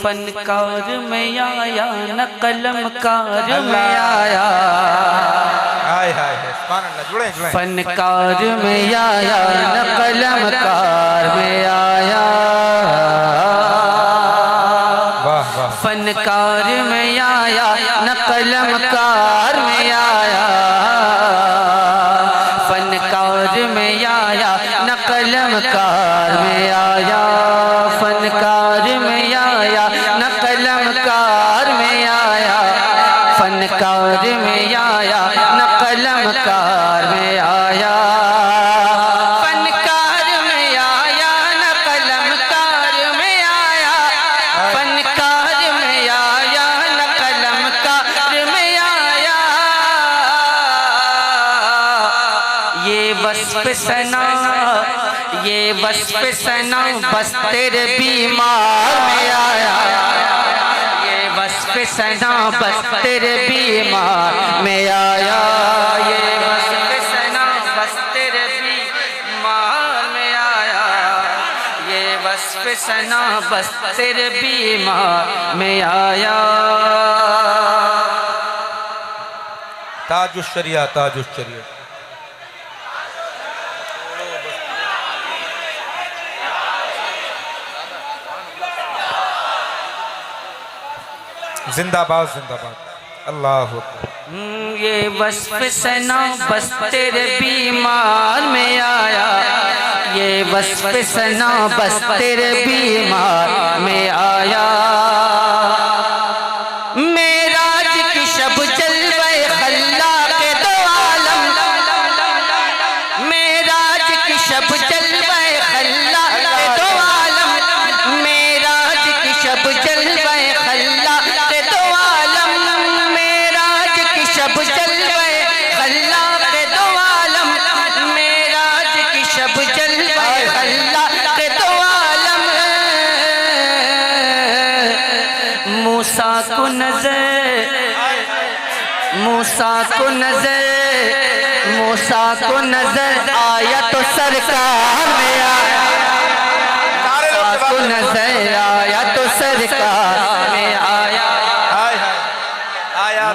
फनकार में आया न कलमकार में आया, फनकार में आया न कलमकार में आया, फनकार में आया न कलमकार में आया, फनकार में आया न कलमकार में आया, फनकार में आया न कलमकार में आया, फनकार में आया न कलमकार में आया, फनकार में आया न कलमकार में आया, फनकार में आया न कलमकार में आया। ये वस्फ सना, ये वस्फ सना बस तेरे बीमार में आया, ये वस्फ सना बस तेरे बीमार में आया, ये वस्फ सना बस तेरे बीमार में आया, ये वस्फ सना बस तेरे बीमार में आया। ताजुश शरिया, ताजुश शरिया। जिंदाबाद जिंदाबाद, अल्लाह अकबर। ये वस्फ सना बस तेरे बीमार में आया, ये वस्फ सना बस तेरे बीमार में आया, मेराज की शब जलवे खल्ला के दो आलम, मेराज की शब जलवे खल्ला के दो आलम, मेराज की शब जलवे खल्ला के दो आलम, मेराज की शब जलवे खल्ला के दो आलम, मेराज की शब जलवे खल्ला के दो आलम। मूसा को नजर, मूसा को नजर, मूसा को नजर आया तो सरकार में आया, मूसा को नजर आया तो सरकार में आया, आया।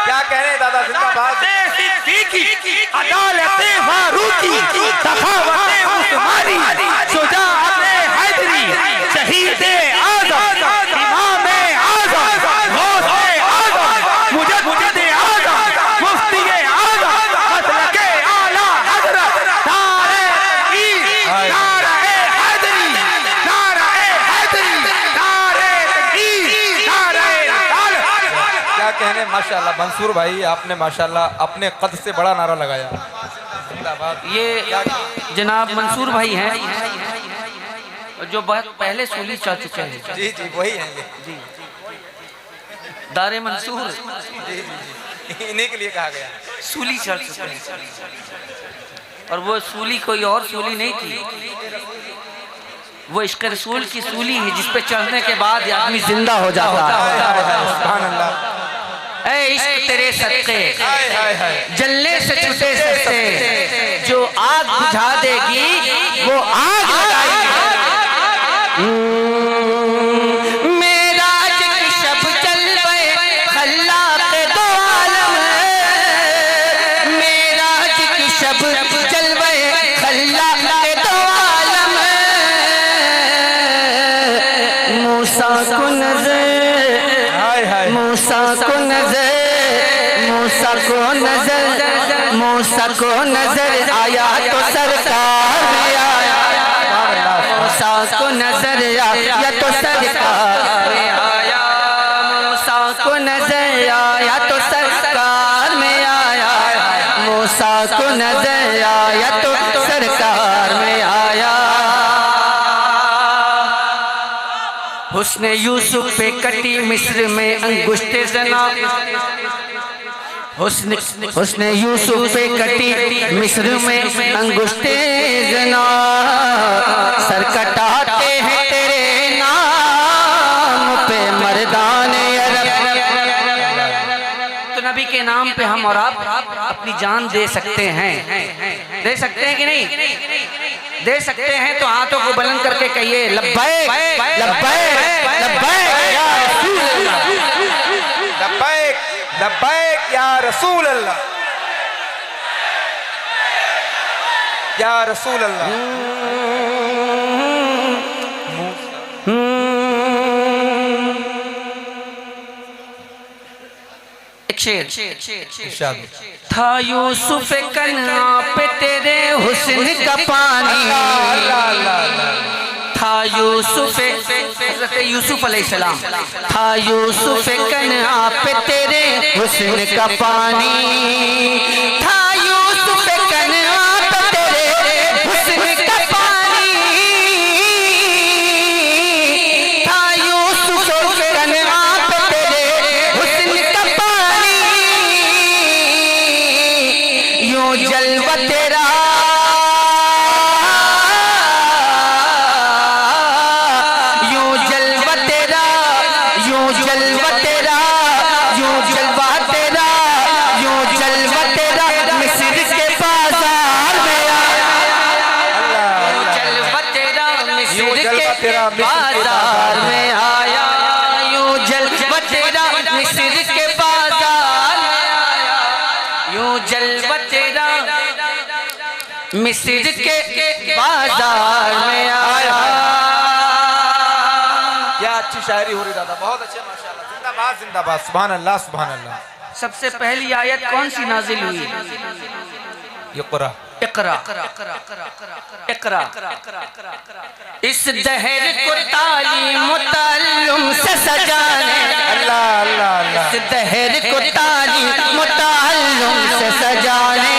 क्या कह रहे हैं दादा, जिंदाबाद। अदालत फारूकी, सखावत उस्मानी, शुजाअत हैदरी, शहीद आज़म, इमाम आज़म, गौस आज़म, मुजद्दिद आज़म, मुफ्ती आज़म, मसलक आला हज़रत, नारे हैदरी, नारे हैदरी, नारे तकबीर, नारे रिसालत। क्या कहने, माशाल्लाह मंसूर भाई, आपने माशाल्लाह अपने कद से बड़ा नारा लगाया। जिंदाबाद। ये जनाब मंसूर भाई हैं जो बहुत पहले सूली चल चुके हैं। जी जी वही हैं ये। जी, दारे मंसूर, जी जी जी, इन्हीं के लिए कहा गया। सूली चल चुके हैं, और वो सूली कोई और सूली नहीं थी, वो इश्क रसूल की सूली है जिस पे चढ़ने के बाद आदमी जिंदा हो जाता है। सुभान अल्लाह। ऐ इश्क तेरे सदके जलने से छूटे सकते, जो आग बुझा देगी वो आग लगाएगी। मेराज की शब जलवे खल्ला के दो आलम, मेराज की शब जलवे खल्ला के दो आलम, मूसा को नजर, मूसा को नजर, मूसा को नजर, मूसा को नजर आया तो सरकार में आया, मूसा को नजर आया तो सरकार में आया, मूसा को नजर आया तो सरकार में आया, मूसा को नजर आया तो सरकार में आया। हुस्ने यूसुफ पे कटी मिस्र में अंगुष्ठे जना, हुस्ने यूसुफ पे कटी मिस्र में अंगुष्ठे जना, सर कटाते हैं तेरे नाम पे मर्दाने अरब। तो नबी के नाम पे हम और आप अपनी जान दे सकते हैं, दे सकते हैं कि नहीं? दे सकते हैं तो हाथों को बुलंद करके कहिए लब्बैक लब्बैक लब्बैक या रसूल अल्लाह, लब्बैक लब्बैक या रसूल अल्लाह, या रसूल अल्लाह। शेर था यूसुफ कन्हा पे तेरे हुस्न का पानी, था यूसुफ हज़रत यूसुफ अलैहिस्सलाम, था यूसुफ कन्हा पे तेरे हुस्न का पानी, था यूसुफ कन्हा पे तेरे हुस्न का पानी, था यूसुफ कन्हा पे तेरे हुस्न का पानी, यूं जलवा तेरा बाजार में आया, यूं जलवा तेरा मिस्र के बाजार में आया, यूं जलवा तेरा मिस्र के बाजार में आया। क्या अच्छी शायरी हो रही दादा, बहुत अच्छे माशाल्लाह, जिंदाबाद जिंदाबाद, सुभान अल्लाह सुभान अल्लाह। सबसे पहली आयत कौन सी नाजिल हुई? इक़रा इक़रा इक़रा, इस दहर को तालीम ताल्लुम से सजाने, अल्लाह अल्लाह अल्लाह, इस दहर को तालीम ताल्लुम से सजाने,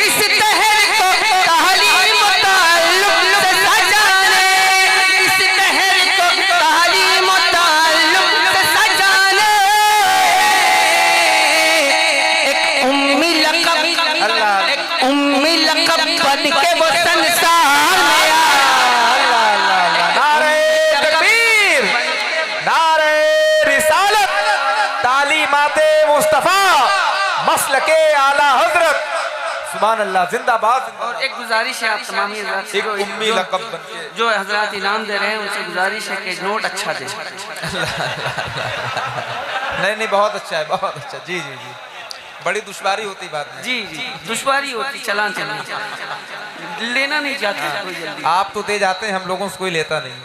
इस दहर को तालीम ताल्लुम से सजाने, इस दहर को तालीम ताल्लुम से सजाने, एक उम्मी लक़ब उम्मी लक़ब बन के वो संसार में आया। नारे तकबीर, नारे रिसालत, तालीमाते मुस्तफा, मसलके आला हजरत, सुभान अल्लाह, जिंदाबाद जिंदाबाद। और एक गुजारिश है आप तमामी हज़रात से, एक उम्मी लक़ब बन के जो हज़रात इनाम दे रहे हैं उनसे गुजारिश है कि नोट अच्छा दे। नहीं नहीं, बहुत अच्छा है, बहुत अच्छा। जी जी जी, बड़ी दुश्वारी होती बात में। जी जी, दुश्वारी होती, चलान लेना नहीं चाहते कोई जल्दी। आप तो दे जाते हैं, हम लोगों से कोई लेता नहीं।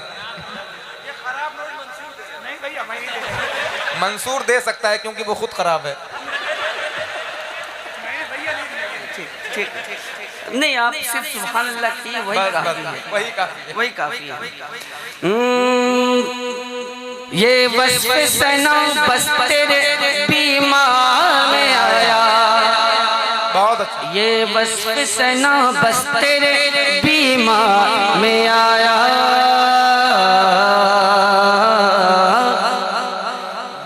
मंसूर दे सकता है क्योंकि वो खुद खराब है। ठीक, नहीं आप सिर्फ सुभान अल्लाह की वही काफी है, वही काफी है, वही काफी है। ये वस्फ़ सना बस तेरे बीमार में आया, बहुत अच्छा। ये वस्फ़ सना बस तेरे बीमार में आया,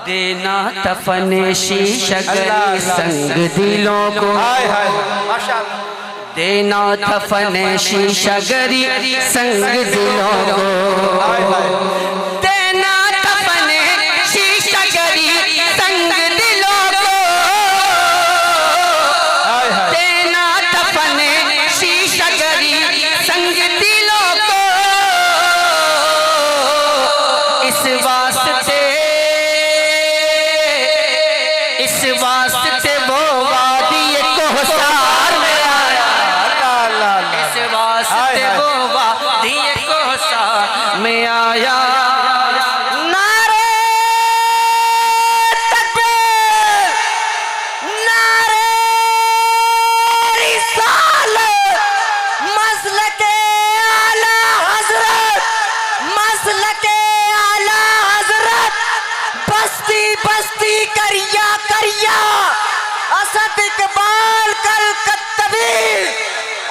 देना तफन शीशगरी संग दिलों को, हाय हाय माशाअल्लाह, देना तफन शीशगरी संग दिलों को, देना तफन शीशगरी संग दिलों को, देना तफन शीशगरी संग दिलों को, इस वास्ते वो वादी कोहसार में आया, इस वास्ते वो वादी कोहसार में आया। नारे तकबीर, नारे रिसालत, मसलके आला हजरत, मसलके आला हजरत, बस्ती बस्ती करिया करिया, असद इकबाल कल कत्तबी,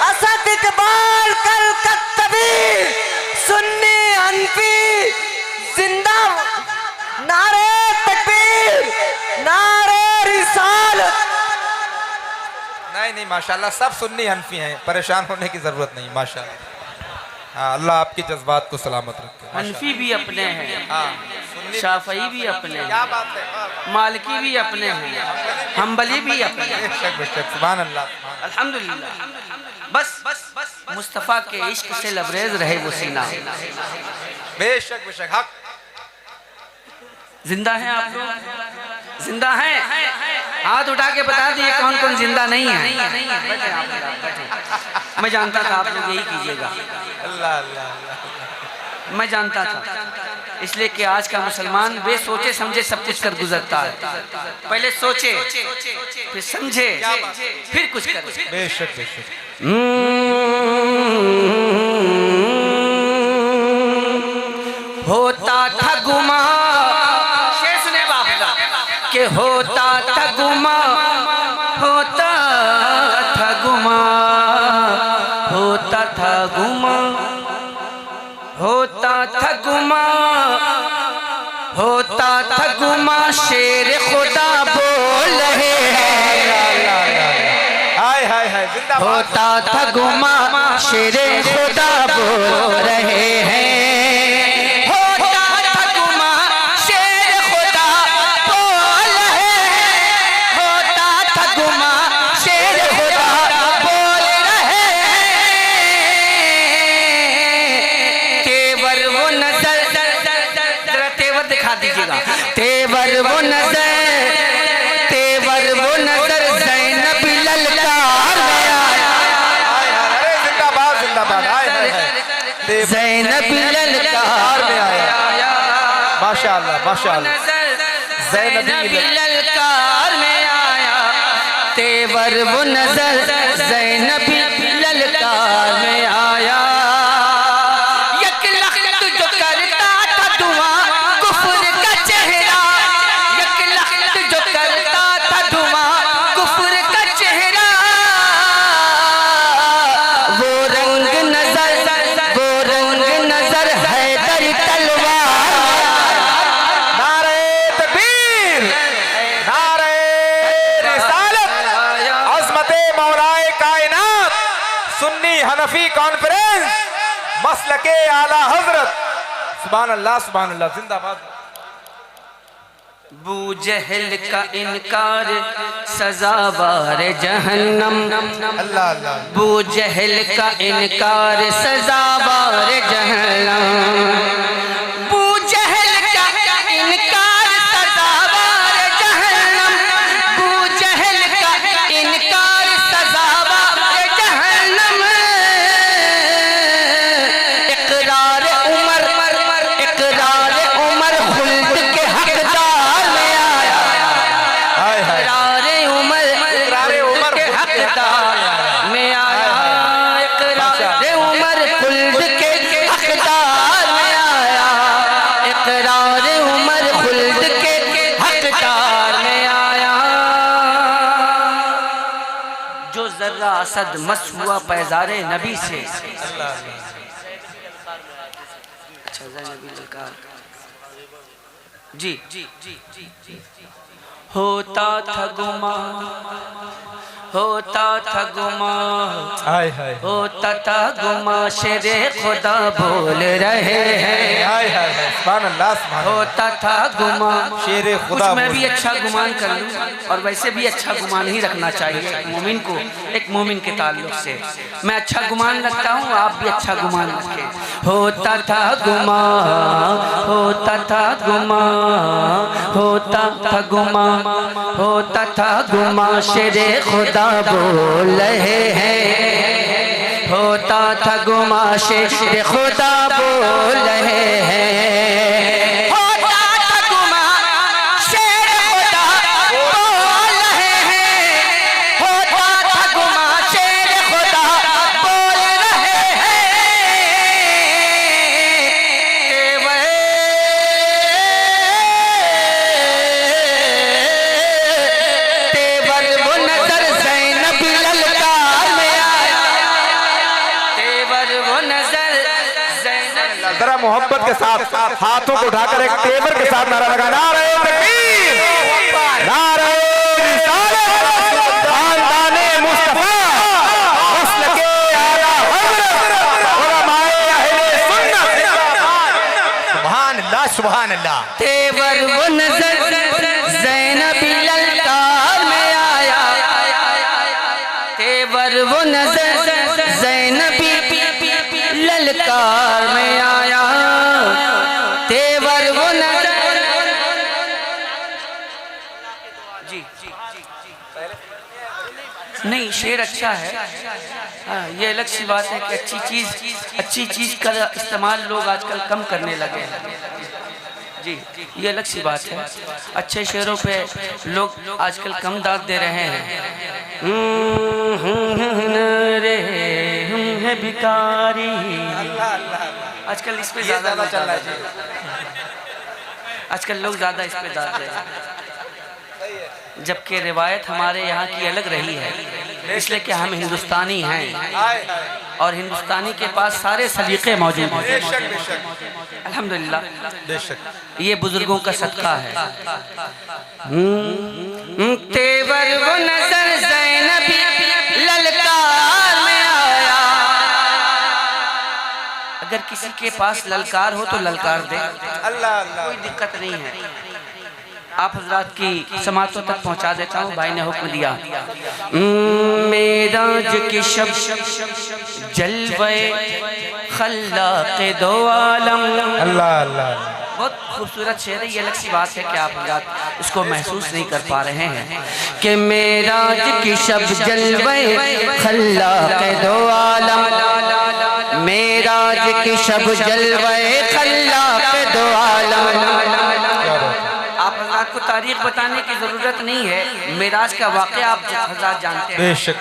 असद इकबाल कल कत्तबी, सुन्नी हनफी जिंदा, नारे तकबीर, नारे रिसालत। नहीं नहीं माशाल्लाह, सब सुन्नी हनफी हैं, परेशान होने की जरूरत नहीं माशाल्लाह। हाँ, अल्लाह आपके जज्बात को सलामत रखे। हनफी भी अपने हैं, हाँ, शाफई भी अपने हैं, क्या बात है, मालिकी भी अपने हैं, हम्बली भी अपने हैं। बेशक बेशक, सुभान अल्लाह, अल्हम्दुलिल्लाह। बस मुस्तफ़ा के इश्क से लबरेज रहे वो सीना। बेशक बेशक हक। जिंदा हैं आप लोग? जिंदा हैं? हाथ उठा के बता दिए कौन कौन जिंदा नहीं है। बैठे आप लोग, बैठे। मैं जानता था आप लोग यही कीजिएगा। अल्लाह अल्लाह अल्लाह। मैं जानता था, इसलिए कि आज का मुसलमान बेसोचे समझे सब कुछ कर गुजरता है। पहले सोचे, फिर समझे, फिर कुछ करे। बेशक बेशक। होता था गुमा, शेर सुने बाप का, कि होता था गुमा, होता था गुमा, होता था गुमा, होता था गुमा, होता था गुमा, शेर खुदा बोल रहे हैं। हाय हाय हाय जिंदाबाद। होता था गुमा, शेर खुदा बोल रहे हैं। तेवर वो नजर, तेवर वो नजर ज़ैनब ललकार में आया। अरे जिंदाबाद जिंदाबाद। हाय हाय हाय। ज़ैनब ललकार में आया। माशाअल्लाह माशाअल्लाह। ज़ैनब ललकार में आया। तेवर वो नजर ज़ैनब ललकार में आया। हनफी कॉन्फ्रेंस मसलके आला हजरत। सुभान अल्लाह सुभान अल्लाह। जिंदाबाद। बू जहल का इनकार सजावार जहन्नम। अल्लाह अल्लाह। बू जहल का इनकार सजावार जहन्नम। बू जहल का इनकार सजावार जहन्नम। बू जहल का इनकार सजावार जहन्नम। इकरार उमर, इकरार उमर खुल्द के हकदार में आया। इकरार उमर के हकदार में आया। इकरार उमर खुल्द के हकदार में आया। इकरार उमर खुल्द के हकदार में आया। जो जर्रा असद मस हुआ पैजारे नबी से। अच्छा ज़ैनब ललकार जी जी जी जी जी। होता था गुमा, होता था गुमा, हाय हाय होता था गुमा, शेरे खुदा बोल रहे हैं। हाय हाय हाय। सुभान अल्लाह सुभान अल्लाह। होता था गुमा, शेरे कुछ खुदा मैं बोल। भी अच्छा गुमान कर लूं, और वैसे भी अच्छा गुमान ही रखना चाहिए एक मोमिन को, एक मोमिन के ताल्लुक से। मैं अच्छा गुमान रखता हूँ, आप भी अच्छा गुमान रखें। होता था गुमा, होता था गुमा, होता था गुमा, होता था गुमा, शेरे खुदा बोल रहे हैं। होता था गुमा, शेरे खुदा बोल रहे हैं। होता था गुमा, शेरे खुदा बोल रहे हैं। होता था गुमा, शेरे खुदा बोल रहे हैं। तेवर वो नजर ज़ैनब ललकार में आया। तेवर वो नजर ज़ैनब। जरा मोहब्बत के साथ हाथों को उठाकर एक तेवर के साथ नारा लगा। नारे तकबीर, नारे रिसालत, खानदाने मुस्तफा, मसलके आला हज़रत, उलमाए अहले सुन्नत। सुभान अल्लाह सुभान अल्लाह। तेवर वो नजर ज़ैनब ललकार में आया। तेवर वो नजर ज़ैनब शेर अच्छा है, हाँ, ये अलग सी बात है कि अच्छी चीज़ का इस्तेमाल लोग आजकल कम करने लगे हैं जी, ये अलग सी बात है। अच्छे शेरों पे लोग आजकल कम दाद दे रहे हैं। रे है भिखारी, आजकल इस पे ज़्यादा चल रहा है, आजकल लोग ज़्यादा इस पे दाद दे रहे हैं, जबकि रिवायत हमारे यहाँ की अलग रही है, इसलिए कि हम हिंदुस्तानी हैं और हिंदुस्तानी के पास सारे सलीक़े मौजूद हैं। अल्हम्दुलिल्लाह, ये बुजुर्गों का सदका है। तेवर वो नजर ज़ैनबी ललकार में आया, अगर किसी के पास ललकार हो तो ललकार दे, कोई दिक्कत नहीं है। आप हजरात की समातों तक पहुंचा देता हूँ, भाई ने हुक्म दिया। मेराज की शब जलवे खल्लाक़े दो आलम, अल्लाह अल्लाह, बहुत खूबसूरत शेर है। ये अलग सी बात है कि आप हजरात इसको महसूस नहीं कर पा रहे हैं कि मेराज की शब जलवे खल्लाक़े दो आलम, मेराज की शब जलवे खल्लाक़े दो आलम। आप हज़रात को तारीख बताने की ज़रूरत नहीं है, मेराज का वाक़या आप हज़रात जानते हैं बेशक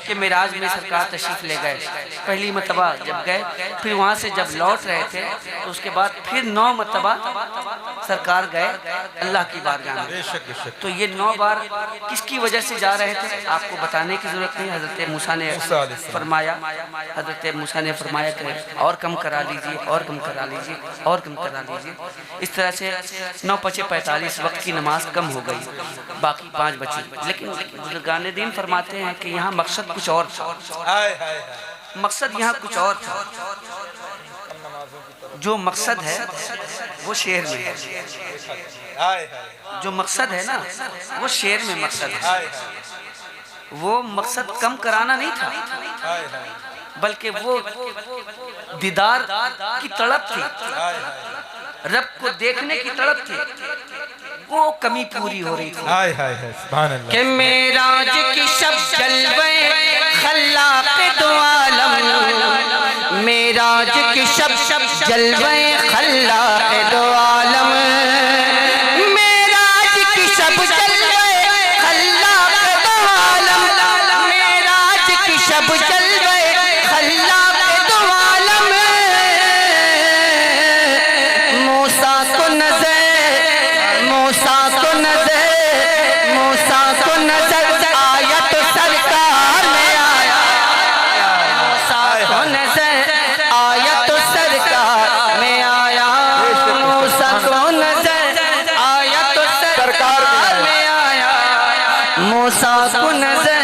कि मेराज में सरकार तशरीफ़ ले गए। पहली मरतबा जब गए, फिर वहाँ से जब लौट रहे थे तो उसके बाद फिर 9 मरतबा सरकार गए अल्लाह की बारगाह में। तो ये 9 बार किसकी वजह से जा रहे थे आपको बताने की ज़रूरत नहीं। हज़रत मूसा ने फरमाया, हज़रत मूसा ने फरमाया कि और कम करा लीजिए, और कम करा लीजिए, और कम करा लीजिए। इस तरह से 9 × 45 वक्त की नमाज कम हो गई, बाकी 5 बची। लेकिन बुजुर्गान दीन फरमाते हैं कि यहाँ मकसद कुछ और था, मकसद यहाँ कुछ और था। जो मकसद है वो शेर में है, जो मकसद है ना वो शेर में मकसद है। वो मकसद कम कराना नहीं था, बल्कि वो दीदार की तड़प थी, रब को देखने की तड़प थी, वो कमी पूरी हो रही थी। कि मेराज की शब जलवे खल्लाक़े दो आलम, मेराज की शब जलवे खल्लाक़े दो आलम, मेराज की शब जलवे खल्लाक़े दो आलम, मेराज की शब जलवे खल्लाक़े दो आलम। मूसा को नजर, मूसा को नजर, मूसा को नजर आया तो सरकार में आया, मूसा को नजर आया तो सरकार में आया, मूसा को नजर आया तो सरकार में आया, मूसा को नजर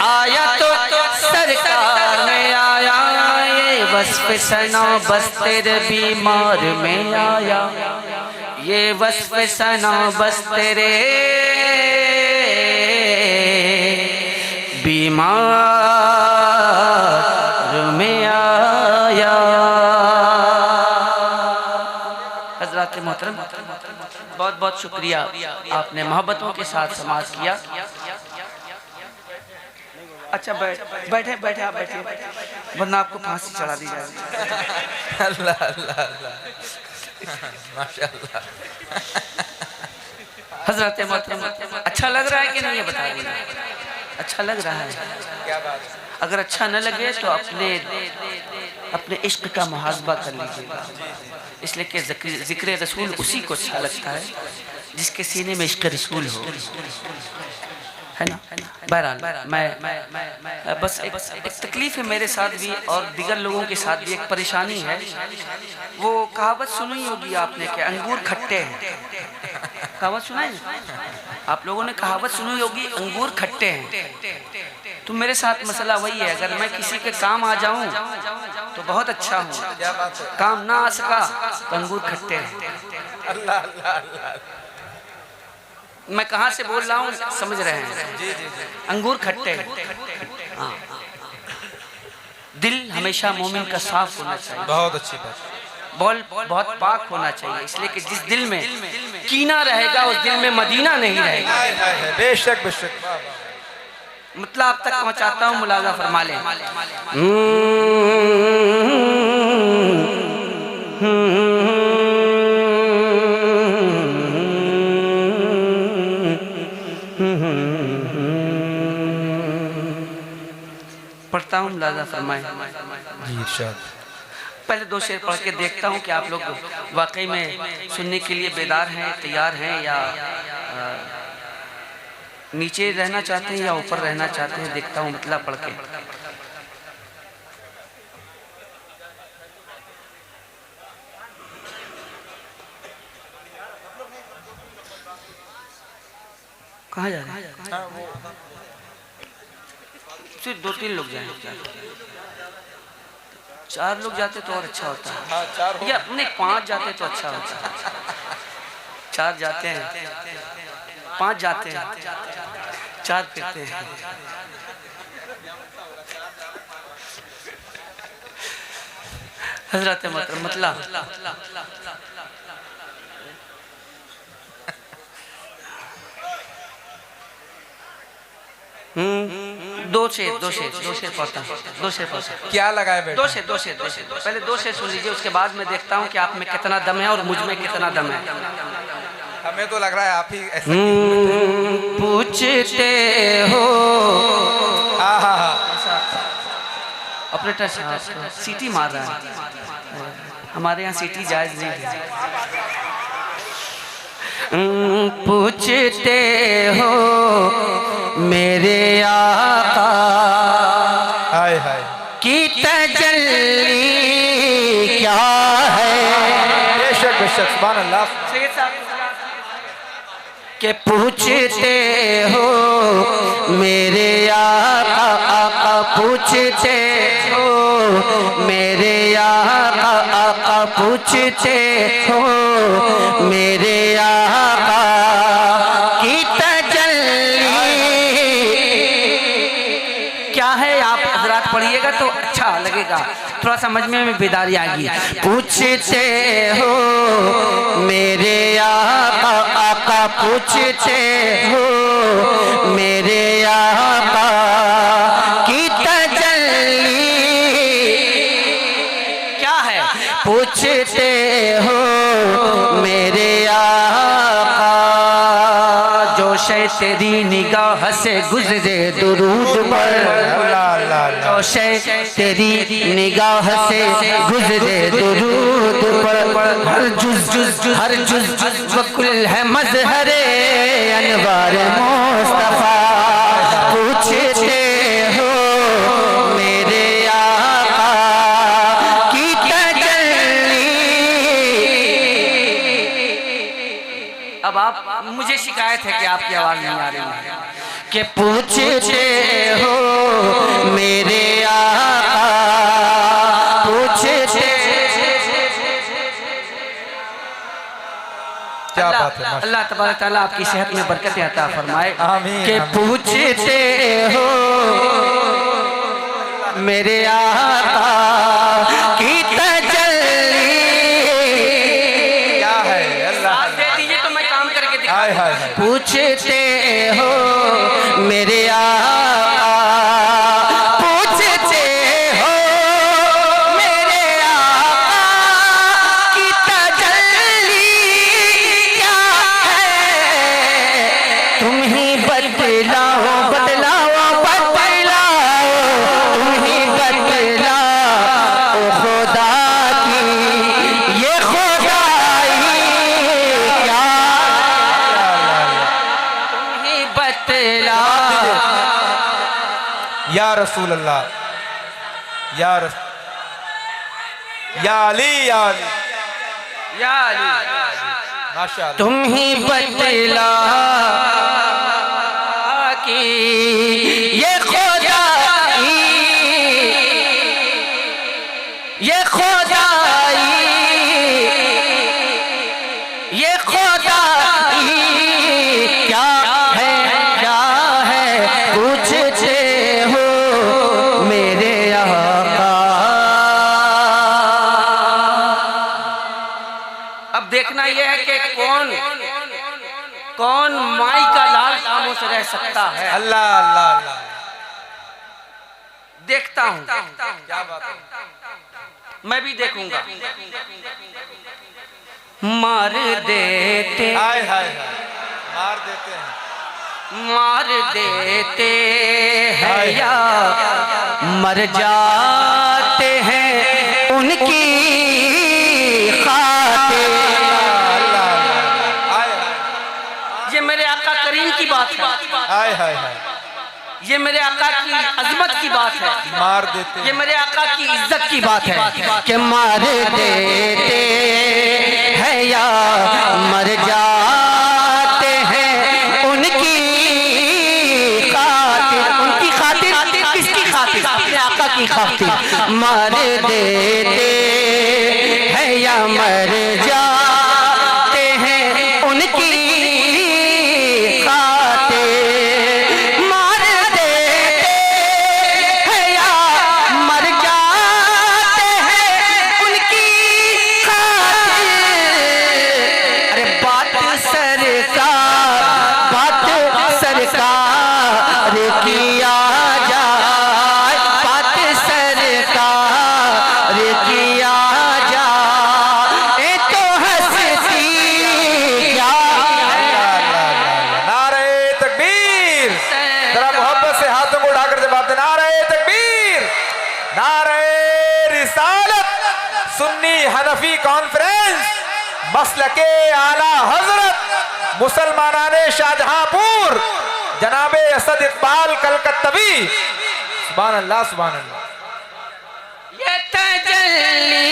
आया तो सरकार में आया। ये वस्फ़ सना बस तेरे बीमार में आया, ये वस्फ़ सना बस तेरे बीमार में आया। हज़रात मोहतरम, बहुत बहुत शुक्रिया, आपने मोहब्बतों के साथ समाज किया। अच्छा बैठे बैठे आप बैठे, वरना आपको फांसी चढ़ा दी जाएगी। अल्लाह अल्लाह अल्लाह, माशाअल्लाह। हज़रत मोहतरम, अच्छा लग रहा है कि नहीं ये बता दीजिए। अच्छा लग रहा है? क्या बात है। अगर अच्छा न लगे तो अपने इश्क का मुहासबा कर लीजिएगा, इसलिए कि ज़िक्र रसूल उसी को अच्छा लगता है जिसके सीने में इश्क रसूल हो, है ना। बहरहाल मैं बस एक तकलीफ है मेरे साथ भी और दीगर लोगों के साथ भी, एक परेशानी है। वो कहावत सुनी होगी आपने कि अंगूर खट्टे हैं, कहावत सुना है आप लोगों ने? कहावत सुनी होगी अंगूर खट्टे हैं। तो मेरे साथ मसला वही है, अगर मैं किसी के काम आ जाऊं तो बहुत अच्छा हूँ, काम ना आ सका तो अंगूर खट्टे हैं। अल्लाह अल्लाह अल्लाह, मैं कहाँ से बोल रहा हूँ समझ रहे हैं? अंगूर खट्टे हैं। हाँ, दिल हमेशा मोमिन का साफ होना चाहिए, बहुत अच्छी बात, बहुत पाक होना चाहिए, इसलिए कि जिस दिल में कीना रहेगा उस दिल में मदीना नहीं रहेगा। बेशक बेशक। मतलब आप तक पहुंचाता हूँ, मुलाजा फरमा लें। पढ़ता हूँ, मुलाजा फरमाएं। जी इरशाद। पहले दो शेर पढ़ के देखता हूँ कि आप लोग वाकई में सुनने के लिए बेदार हैं, तैयार हैं, या नीचे रहना चाहते हैं या ऊपर रहना चाहते हैं। देखता हूँ मतलब पढ़ के। कहाँ जा रहे हैं? सिर्फ 2-3 लोग जाएं, 4 लोग जाते तो और अच्छा होता है। या नहीं, 5 जाते तो अच्छा होता है। 4 जाते हैं, 5 जाते हैं, 4 फिरते हैं। हजरत मतलब दो शेर पढ़ता हूँ, 2 शेर पढ़ता हूँ। क्या लगाए बेटा? 2 शेर पहले 2 शेर सुन लीजिए, उसके बाद मैं देखता हूँ कि आप में कितना दम है और मुझ में कितना दम है। हमें तो लग रहा है आप ही ऐसा पूछते हो। ऑपरेटर साहब सीटी मार रहा है, हमारे यहाँ सीटी जायज नहीं है। पूछते हो मेरे आका हाय हाय की तजल्ली क्या है। बेशक बेशक सुभान अल्लाह। के पूछते हो मेरे आका, पूछते हो मेरे आका, पूछते हो मेरे आका की तजल्ली क्या है। आप हजरात पढ़िएगा तो अच्छा लगेगा, थोड़ा समझ में बेदारी आएगी। पूछते हो मेरे आका, पूछते हो मेरे आका की तजल्ली क्या है। पूछते हो मेरे आका जोशे तेरी निगाह से गुजरे दुरूद पर, जोशे तेरी निगाह से गुजरे दुरूद पर, हर जुज वकुल है मजहरे अनवार मुस्तफा। पूछते हो मेरे आका की तजल्ली। अब आप मुझे शिकायत है कि आपकी आवाज नहीं आ रही है। कि पूछते हो मेरे आका, पूछते। क्या बात है। अल्लाह तबारक तआला आपकी सेहत में बरकतें अता फरमाए। आमीन। कि पूछते हो मेरे आका की तजल्ली क्या है। अल्लाह दे दीजिए तो मैं काम करके दिखा। हाय हाय हाय। पूछते हो मेरे आका, पूछते हो मेरे आका की तजल्ली क्या है। तुम ही बतलाओ बतलाओ बतलाओ, तुम ही बतलाओ खुदा की ये खुदाई क्या। तुम ही बतला या रसूल अल्लाह, या अली, या अली, या अली। माशाअल्लाह। तुम ही बतला कि ये खुदाई, ये खुदाई, ये खुदाई क्या है, क्या है। पूछते हो मेरे आका। अब देखना यह है कि कौन माई का लाल खामोश रह सकता है। अल्लाह अल्लाह अल्लाह। देखता हूँ, क्या बात है, मैं भी देखूंगा। मार देते, हाय हाय हाय, मार देते हैं, मार देते हैं या मर जाते हैं उनकी खातिर। ये मेरे आका करीम की बात है, हाय हाय हाय, ये मेरे आका की अजमत की बात है, मार देते ये मेरे आका की इज्जत की बात है कि मार देते हैं या मर जाते हैं उनकी खातिर। उनकी खातिर, किसकी खातिर? अपने आका की खातिर। मार देते हैं या मर जाते हैं उनकी खातिर। मार देते हैं या मर जाते हैं उनकी खातिर। अरे बात सरकार किया जाए, बात सरकार किया जाए तो हंसती क्या। नारे तकबीर, जरा मोहब्बत से हाथों को उठाकर जवाब दे, नारे तकबीर, नारे रिसालत, सुन्नी हनफी कॉन्फ्रेंस, मसलके आला हजरत मुसलमानाने शाहजहांपुर, जनाबे असद इकबाल कलकत्तवी। सुभान अल्लाह, सुभान अल्लाह। ये तजल्ली,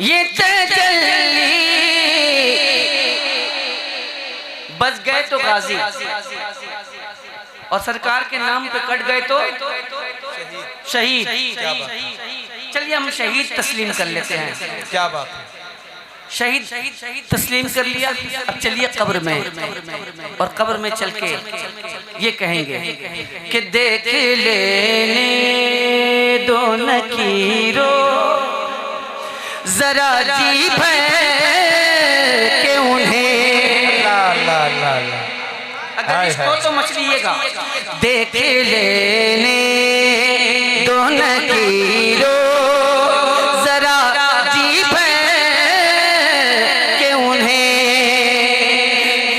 ये तजल्ली, बच गए तो गाजी और सरकार के नाम पे कट गए तो शहीद। चलिए हम शहीद तस्लीम कर लेते हैं। क्या बात है, शहीद तस्लीम कर लिया। अब चलिए कब्र में, और कब्र में चल के ये कहेंगे कि देख लेने दो नकीरो जरा जी भर के उन्हें। अल्लाह अल्लाह अल्लाह, अगर इसको तो मछलिएगा। देख लेने दो नकीरो जरा जी भर के उन्हें।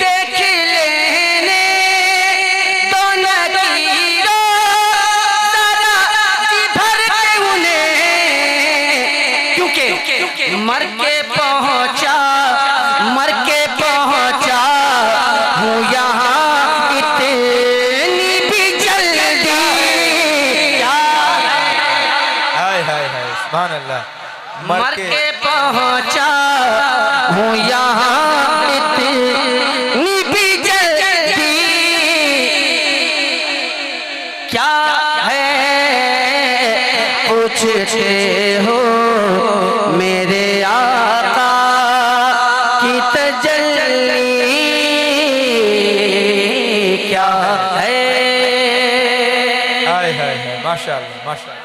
देख लेने दो नकीरो जरा जी भर के उन्हें। क्योंकि मर के पहुंचा, मर के पहुंचा हूँ यहाँ इतनी भी जल्दी। हाय हाय हाय, सुभान अल्लाह। मर के पहुंचा हूँ यहाँ इतनी भी जल्दी। क्या है पूछते हो मेरे आका की तजल्ली क्या है। हाय हाय हाय, माशाअल्लाह माशाअल्लाह।